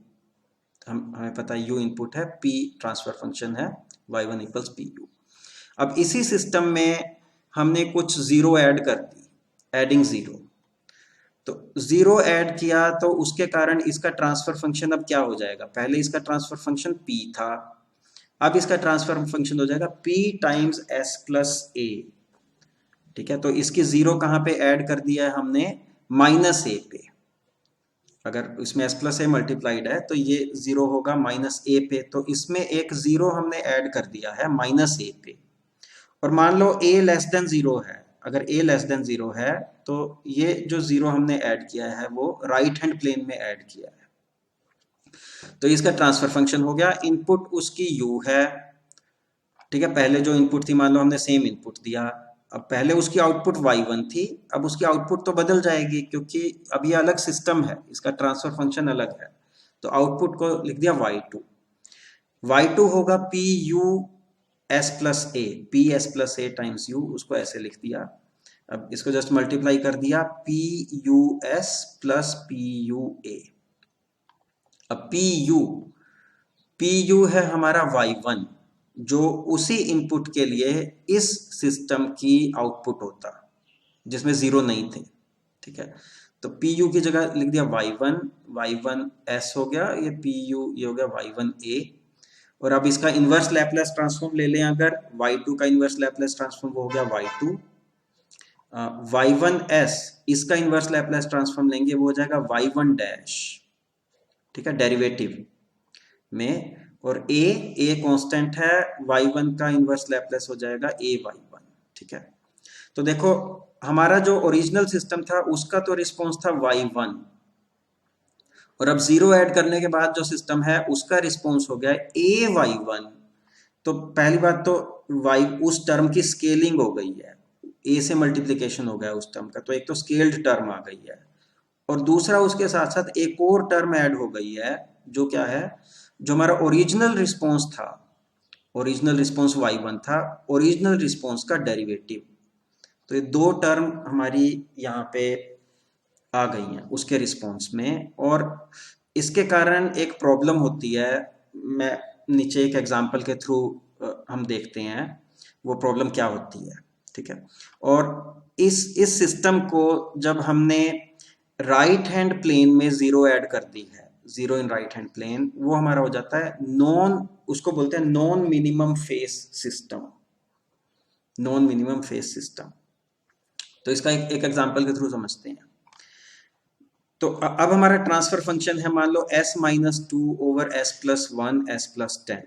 हमें पता है u इनपुट है, p ट्रांसफर फंक्शन है, y1 इक्वल्स पी यू। अब इसी सिस्टम में हमने कुछ जीरो ऐड कर दी, एडिंग जीरो, तो जीरो ऐड किया तो उसके कारण इसका ट्रांसफर फंक्शन अब क्या हो जाएगा, पहले इसका ट्रांसफर फंक्शन p था, अब इसका ट्रांसफर फंक्शन हो जाएगा p times s plus a, ठीक है, तो इसकी जीरो कहां पे ऐड कर दिया है हमने, माइनस a पे, अगर इसमें s प्लस ए मल्टीप्लाइड है तो ये जीरो होगा माइनस ए पे, तो इसमें एक जीरो हमने ऐड कर दिया है माइनस ए पे, और मान लो a लेस देन जीरो है, अगर a लेस देन जीरो है तो ये जो जीरो हमने ऐड किया है वो राइट हैंड प्लेन में ऐड किया है, तो इसका ट्रांसफर फंक्शन हो गया, इनपुट उसकी u है, ठीक है, पहले जो इनपुट थी मान लो हमने सेम इनपुट दिया, अब पहले उसकी आउटपुट y1 थी, अब उसकी आउटपुट तो बदल जाएगी क्योंकि अब ये अलग सिस्टम है, इसका ट्रांसफर फंक्शन अलग है, तो आउटपुट को लिख दिया y2, y2 होगा P U S plus A, P S plus A times you, उसको ऐसे लिख दिया, अब इसको जस्ट मल्टीप्लाई कर दिया, P U S plus P U A, अब पी यू है हमारा y1 जो उसी इनपुट के लिए इस सिस्टम की आउटपुट होता जिसमें जीरो नहीं थे, ठीक है, तो पी यू की जगह लिख दिया y1 s हो गया, ये पी यू ये हो गया y1 a, और अब इसका इनवर्स लैपलेस ट्रांसफॉर्म ले लें, अगर y2 का इनवर्स लैपलेस ट्रांसफॉर्म हो गया y2, y1s इसका इनवर्स लैपलेस ट्रांसफॉर्म लेंगे वो हो जाएगा y1 डैश, ठीक है, डेरिवेटिव में, और a कांस्टेंट है, y1 का इनवर्स लैपलेस हो जाएगा a y1, ठीक है, तो देखो हमारा जो ओरिजिनल सिस्टम था उसका तो रिस्पॉन्स था y1, और अब जीरो ऐड करने के बाद जो सिस्टम है उसका रिस्पॉन्स हो गया a y1, तो पहली बात तो y उस टर्म की स्केलिंग हो गई है, a से मल्टीप्लिकेशन हो गया उस टर्म का, तो एक तो स्केल्ड टर्म आ गई है, और दूसरा उसके साथ साथ एक और टर्म ऐड हो गई है, जो क्या है, जो हमारा ओरिजिनल रिस्पॉन्स था, ओरिजिनल रिस्पॉन्स y1 था, ओरिजिनल रिस्पॉन्स का डेरिवेटिव, तो ये दो टर्म हमारी यहाँ पे आ गई हैं उसके रिस्पॉन्स में, और इसके कारण एक प्रॉब्लम होती है, मैं नीचे एक एग्जांपल के थ्रू हम देखते हैं वो प्रॉब्लम क्या होती है, ठीक है, और इस सिस्टम को जब हमने राइट हैंड प्लेन में जीरो ऐड कर दी है, zero in right hand plane, वो हमारा हो जाता है उसको बोलते हैं non minimum phase system, non minimum phase system, तो इसका एक एग्जांपल के थ्रू समझते हैं। तो अब हमारा ट्रांसफर फंक्शन है मान लो s minus two over s plus one S plus 10,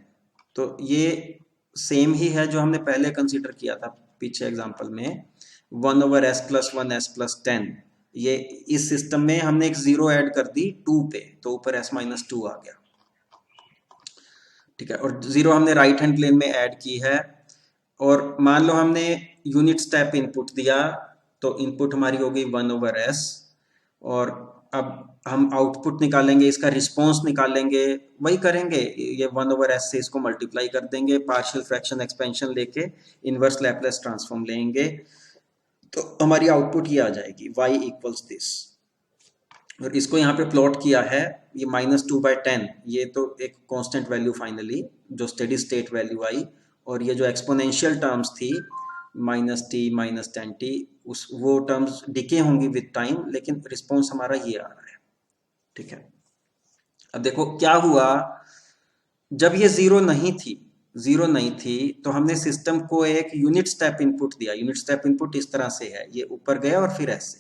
तो ये सेम ही है जो हमने पहले कंसीडर किया था पीछे एग्जांपल में, 1 over s plus one S plus 10, ये इस सिस्टम में हमने एक जीरो ऐड कर दी 2 पे, तो ऊपर s माइनस टू आ गया, ठीक है, और जीरो हमने राइट हैंड प्लेन में ऐड की है, और मान लो हमने यूनिट स्टेप इनपुट दिया, तो इनपुट हमारी हो गई 1 ओवर s, और अब हम आउटपुट निकालेंगे, इसका रिस्पॉन्स निकालेंगे, वही करेंगे, ये 1 ओवर s से इसको मल्टीप्लाई कर देंगे, पार्शियल फ्रैक्शन एक्सपेंशन लेके इनवर्स लैपलेस ट्रांसफॉर्म लेंगे, तो हमारी आउटपुट ये आ जाएगी y इक्वल्स दिस, और इसको यहाँ पे प्लॉट किया है, ये -2/10, ये तो एक कांस्टेंट वैल्यू फाइनली जो स्टेडी स्टेट वैल्यू आई, और ये जो एक्सपोनेंशियल टर्म्स थी -t -10t उस वो टर्म्स डिके होंगी विद टाइम, लेकिन रिस्पॉन्स हमारा ये आ रहा है, ठीक है। अब देखो क्या हुआ, जब ये जीरो नहीं थी तो हमने सिस्टम को एक यूनिट स्टेप इनपुट दिया, यूनिट स्टेप इनपुट इस तरह से है, ये ऊपर गया और फिर ऐसे,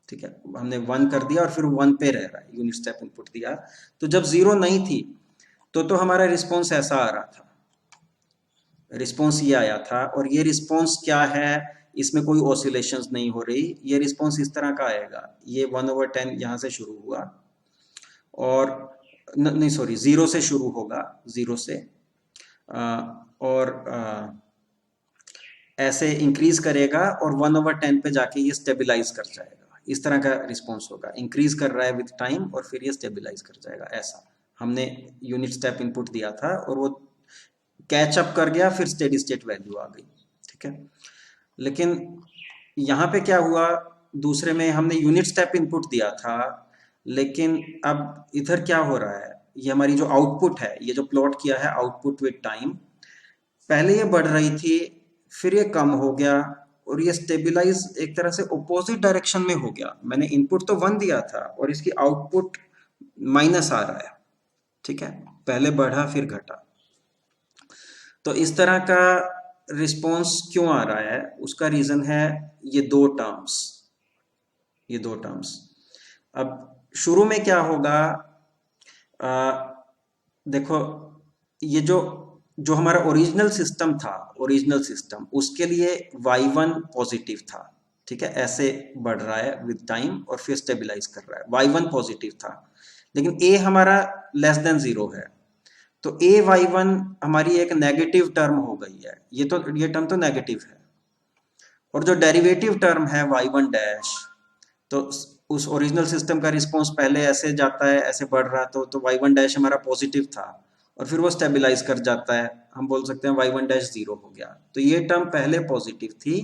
ठीक है, हमने 1 कर दिया और फिर 1 पे रह रहा है, यूनिट स्टेप इनपुट दिया, तो जब जीरो नहीं थी तो हमारा रिस्पॉन्स ऐसा आ रहा था, रिस्पॉन्स ये आया था, और ये रिस्पॉन्स क्या है, इसमें कोई ऑसिलेशंस नहीं हो रही, ये रिस्पॉन्स इस तरह का आएगा, ये 1/10 यहाँ से शुरू हुआ, और नहीं सॉरी, जीरो से शुरू होगा, जीरो से, और ऐसे इंक्रीज करेगा और 1/10 पे जाके ये स्टेबलाइज कर जाएगा। इस तरह का रिस्पॉन्स होगा, इंक्रीज कर रहा है विद टाइम और फिर ये स्टेबलाइज कर जाएगा। ऐसा हमने यूनिट स्टेप इनपुट दिया था और वो कैच अप कर गया, फिर स्टेडी स्टेट वैल्यू आ गई। ठीक है, लेकिन यहाँ पे क्या हुआ, दूसरे में हमने यूनिट स्टेप इनपुट दिया था, लेकिन अब इधर क्या हो रहा है, ये हमारी जो आउटपुट है, ये जो प्लॉट किया है आउटपुट विद टाइम, पहले ये बढ़ रही थी, फिर ये कम हो गया, और ये स्टेबलाइज एक तरह से ऑपोजिट डायरेक्शन में हो गया। मैंने इनपुट तो 1 दिया था और इसकी आउटपुट माइनस आ रहा है। ठीक है, पहले बढ़ा फिर घटा। तो इस तरह का रिस्पॉन्स क्यों आ रहा है, उसका रीजन है ये दो टर्म्स, ये दो टर्म्स। अब शुरू में क्या होगा, देखो ये जो जो हमारा ओरिजिनल सिस्टम था, ओरिजिनल सिस्टम, उसके लिए y1 पॉजिटिव था। ठीक है, ऐसे बढ़ रहा है विद टाइम और फिर स्टेबलाइज कर रहा है, y1 पॉजिटिव था, लेकिन a हमारा लेस देन 0 है, तो a y1 हमारी एक नेगेटिव टर्म हो गई है, ये टर्म तो नेगेटिव है। और जो डेरिवेटिव टर्म है y1 डैश, तो उस ओरिजिनल सिस्टम का रिस्पॉन्स पहले ऐसे जाता है, ऐसे बढ़ रहा, तो y1 डैश हमारा पॉजिटिव था और फिर वो स्टेबलाइज कर जाता है, हम बोल सकते हैं y1 डैश 0 हो गया। तो ये टर्म पहले पॉजिटिव थी,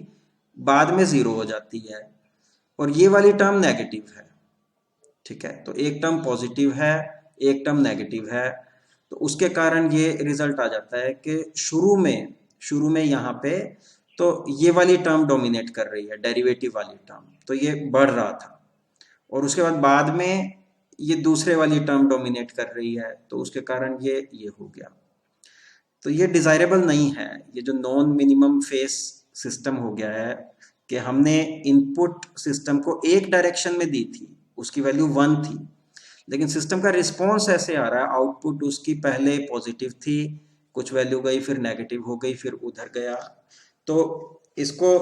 बाद में 0 हो जाती है, और ये वाली टर्म नेगेटिव है। ठीक है, तो एक टर्म पॉजिटिव है, एक टर्म नेगेटिव है, तो उसके कारण ये रिजल्ट आ जाता है कि शुरू में यहाँ पे तो ये वाली टर्म डोमिनेट कर रही है, डेरिवेटिव वाली टर्म, तो ये बढ़ रहा था, और उसके बाद में ये दूसरे वाली टर्म डोमिनेट कर रही है, तो उसके कारण ये हो गया। तो ये डिजायरेबल नहीं है, ये जो नॉन मिनिमम फेस सिस्टम हो गया है कि हमने इनपुट सिस्टम को एक डायरेक्शन में दी थी, उसकी वैल्यू 1 थी, लेकिन सिस्टम का रिस्पॉन्स ऐसे आ रहा है, आउटपुट उसकी पहले पॉजिटिव थी, कुछ वैल्यू गई, फिर नेगेटिव हो गई, फिर उधर गया। तो इसको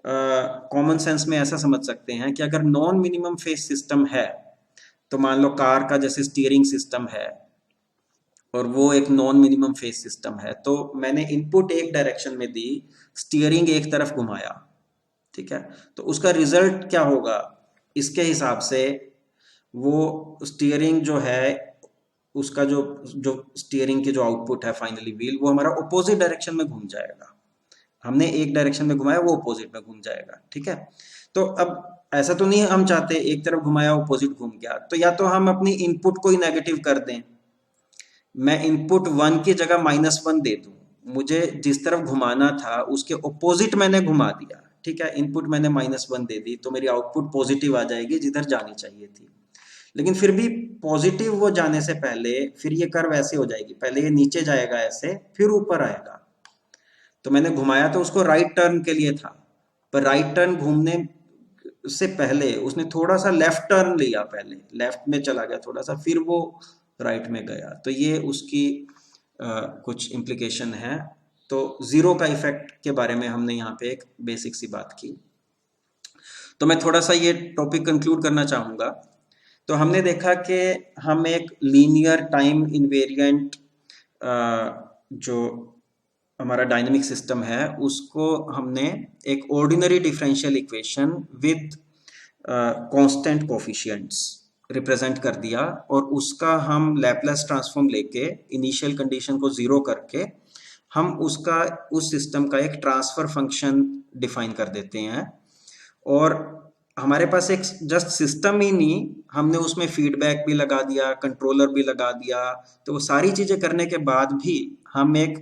कॉमन सेंस में ऐसा समझ सकते हैं कि अगर नॉन मिनिमम फेस सिस्टम है, तो मान लो कार का जैसे स्टीयरिंग सिस्टम है और वो एक नॉन मिनिमम फेस सिस्टम है, तो मैंने इनपुट एक डायरेक्शन में दी, स्टीयरिंग एक तरफ घुमाया। ठीक है, तो उसका रिजल्ट क्या होगा, इसके हिसाब से वो स्टीयरिंग जो है, उसका जो जो स्टीयरिंग के जो आउटपुट है फाइनली व्हील, वो हमारा ऑपोजिट डायरेक्शन में घूम जाएगा। हमने एक डायरेक्शन में घुमाया, वो ऑपोजिट में घूम जाएगा। ठीक है, तो अब ऐसा तो नहीं हम चाहते एक तरफ घुमाया ऑपोजिट घूम गया, तो या तो हम अपनी इनपुट को ही नेगेटिव कर दें, मैं इनपुट 1 की जगह -1 दे दूं, मुझे जिस तरफ घुमाना था उसके ऑपोजिट मैंने घुमा दिया। ठीक है, इनपुट मैंने -1 दे दी, तो मेरी आउटपुट पॉजिटिव आ जाएगी जिधर जानी चाहिए थी। लेकिन फिर भी पॉजिटिव वो जाने से पहले फिर ये कर्व ऐसे हो जाएगी, पहले ये नीचे जाएगा ऐसे, फिर ऊपर आएगा। तो मैंने घुमाया तो उसको राइट टर्न के लिए था, पर राइट टर्न घूमने से पहले उसने थोड़ा सा लेफ्ट टर्न लिया, पहले लेफ्ट में चला गया थोड़ा सा, फिर वो राइट में गया, तो ये उसकी कुछ इम्प्लीकेशन है। तो जीरो का इफेक्ट के बारे में हमने यहाँ पे एक बेसिक सी बात की। तो मैं थोड़ा सा ये टॉपिक कंक्लूड करना चाहूँगा। तो हमने देखा कि हम एक लीनियर टाइम इनवेरिएंट जो हमारा डायनेमिक सिस्टम है, उसको हमने एक ordinary differential equation with constant coefficients represent कर दिया, और उसका हम लैपलेस ट्रांसफॉर्म लेके इनिशियल कंडीशन को जीरो करके हम उसका उस सिस्टम का एक ट्रांसफर फंक्शन डिफाइन कर देते हैं। और हमारे पास एक जस्ट सिस्टम ही नहीं, हमने उसमें फीडबैक भी लगा दिया, कंट्रोलर भी लगा दिया, तो वो सारी चीजें करने के बाद भी हम एक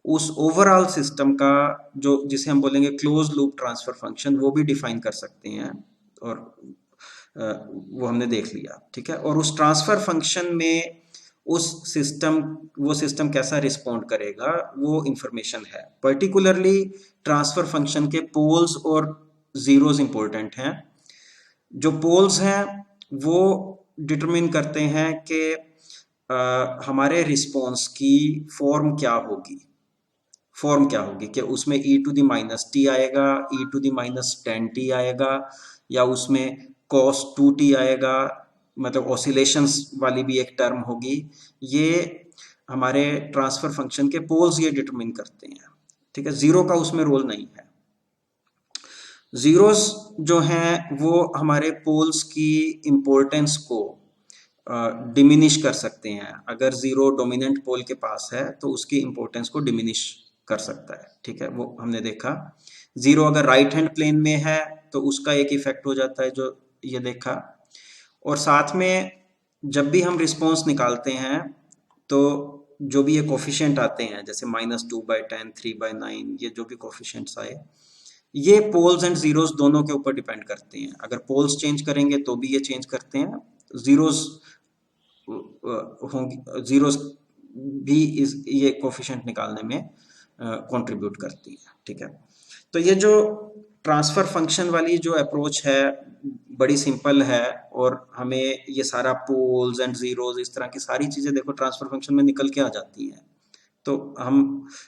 उस ओवरऑल सिस्टम का जो जिसे हम बोलेंगे क्लोज लूप ट्रांसफर फंक्शन, वो भी डिफाइन कर सकते हैं, और वो हमने देख लिया। ठीक है, और उस ट्रांसफर फंक्शन में वो सिस्टम कैसा रिस्पॉन्ड करेगा, वो इंफॉर्मेशन है। पर्टिकुलरली ट्रांसफर फंक्शन के पोल्स और जीरोस इंपॉर्टेंट हैं। जो पोल्स हैं वो डिटरमिन करते हैं कि हमारे रिस्पॉन्स की फॉर्म क्या होगी। फॉर्म क्या होगी कि उसमें e to the minus t आएगा, e to the minus 10t आएगा, या उसमें cos 2t आएगा, मतलब ऑसिलेशंस वाली भी एक टर्म होगी। ये हमारे ट्रांसफर फंक्शन के पोल्स ये डिटरमिन करते हैं, ठीक है। जीरो का उसमें रोल नहीं है। जीरोस जो हैं वो हमारे पोल्स की इंपॉर्टेंस को डिमिनिश कर सकते हैं। अगर जीरो डोमिनेंट पोल के पास है तो उसकी इंपॉर्टेंस को डिमिनिश कर सकता है, ठीक है, वो हमने देखा। जीरो अगर राइट हैंड प्लेन में है तो उसका एक इफेक्ट हो जाता है, जो ये देखा। और साथ में जब भी हम रिस्पॉन्स निकालते हैं तो जो भी ये कोफिशिएंट आते हैं, जैसे -2/10, 3/9, ये जो भी कोफिशिएंट्स आए, ये पोल्स एंड जीरोस दोनों के ऊपर डिपेंड करते हैं। अगर पोल्स चेंज करेंगे तो भी ये चेंज करते हैं, जीरोस होंगी, जीरोस भी ये कोफिशिएंट निकालने में कंट्रीब्यूट करती है, ठीक है। तो ये जो ट्रांसफर फंक्शन वाली जो अप्रोच है बड़ी सिंपल है, और हमें ये सारा पोल्स एंड जीरोस इस तरह की सारी चीजें देखो ट्रांसफर फंक्शन में निकल के आ जाती हैं। तो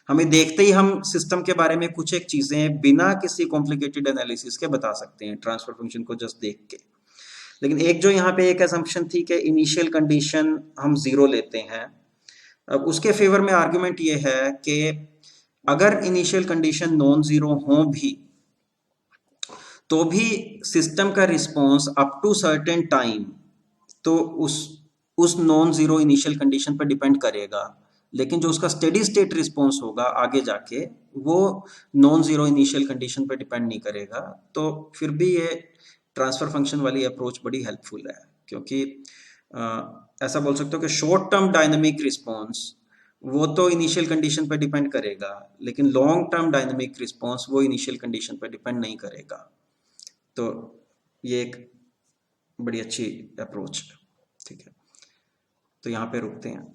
हमें देखते ही हम सिस्टम के बारे में कुछ एक चीजें बिना किसी कॉम्प्लिकेटेड एनालिसिस के बता सकते हैं ट्रांसफर फंक्शन को जस्ट देख के। लेकिन एक जो यहाँ पे एक असम्पशन थी कि इनिशियल कंडीशन हम जीरो लेते हैं, अब उसके फेवर में आर्गुमेंट ये है कि अगर इनिशियल कंडीशन नॉन जीरो हो भी तो भी सिस्टम का response up to certain time तो उस नॉन जीरो इनिशियल कंडीशन पर डिपेंड करेगा, लेकिन जो उसका स्टेडी स्टेट रिस्पॉन्स होगा आगे जाके वो नॉन जीरो इनिशियल कंडीशन पर डिपेंड नहीं करेगा। तो फिर भी ये ट्रांसफर फंक्शन वाली अप्रोच बड़ी हेल्पफुल है, क्योंकि ऐसा बोल सकते हो कि शॉर्ट टर्म डायनामिक रिस्पॉन्स वो तो इनिशियल कंडीशन पर डिपेंड करेगा, लेकिन लॉन्ग टर्म डायनामिक रिस्पॉन्स वो इनिशियल कंडीशन पर डिपेंड नहीं करेगा। तो ये एक बड़ी अच्छी अप्रोच है, ठीक है। तो यहाँ पे रुकते हैं।